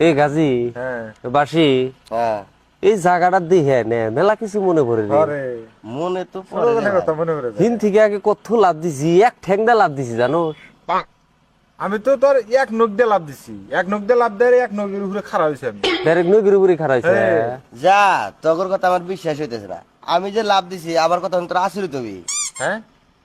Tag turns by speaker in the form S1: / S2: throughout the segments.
S1: এই গাজী
S2: হ্যাঁ
S1: বাসি
S3: হ্যাঁ
S1: এই জায়গাটা দেখে নে মেলা কিছু মনে পড়ে রে।
S2: আরে
S3: মনে তো পড়ে
S2: ছোটবেলার
S3: রে
S2: কথা
S3: ভাই।
S2: মনে করে যায়।
S1: হিন থেকে আগে কত লাভ দিছি, এক ঠ্যাংদা লাভ দিছি জানো।
S2: আমি তো তোর এক নখ দিয়ে লাভ দিছি, এক নখ দিয়ে লাভ দেয় এক নখের উপরে খাড়া হয়েছে আমি।
S1: ডাইরেক্ট নগির উপরে খারাইছে।
S2: হ্যাঁ।
S3: যা তোর কথা আমার বিশ্বাস হইতেছে না। আমি যে লাভ দিছি আমার কথা তোর আশ্চর্য হবি।
S2: হ্যাঁ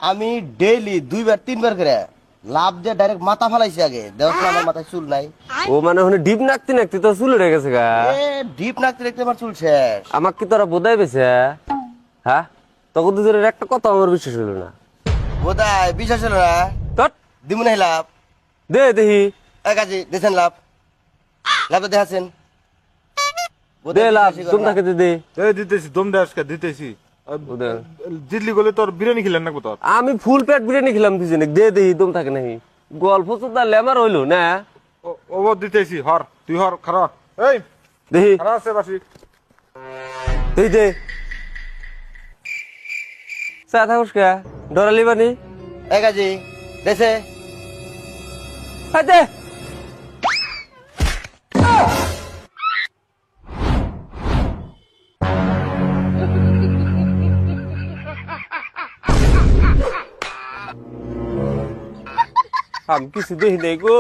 S3: আমি ডেইলি 2-3 বার করে লাভ দিয়ে ডাইরেক্ট মাথা ফালাইছি আগে। দেখো আমার মাথায় চুল নাই।
S1: ও মানে ওখানে ডিপ নাকতে নাকতে তো চুল উঠে গেছে গা।
S3: এ ডিপ নাকতে দেখতে আমার চুল শেষ।
S1: আমাকে কি তোরা বোধাই পেয়েছে? হ্যাঁ, তখন দুজনের একটা কথা আমার বিশ্বাস হলো না।
S3: বোধহয় বিশ্বাস হলো না।
S1: তট
S3: দিমু নাই লাভ।
S1: দে দেখি,
S3: এক কাজে দেখছেন লাভ। লাভ তো দেখাচ্ছেন।
S1: দে লাভ, তুমি তাকে দে।
S2: এই দিতেছি দম দে আজকে দিতেছি। দিল্লি গেলে তোর বিরিয়ানি খেলেন না কোথাও?
S1: আমি ফুল পেট বিরিয়ানি খেলাম দুজনে, দে দেখি দম থাকে নাকি। গল্প তো তার লেমার হইলো না।
S2: ও দিতেছি হর, তুই হর খারা। এই
S1: দেখি
S2: খারা আছে বাসি।
S1: এই দে চা থাকুস কে ডরালি বানি।
S3: এক কাজে দেশে
S1: দে আমি কিছু দেখি নাই গো।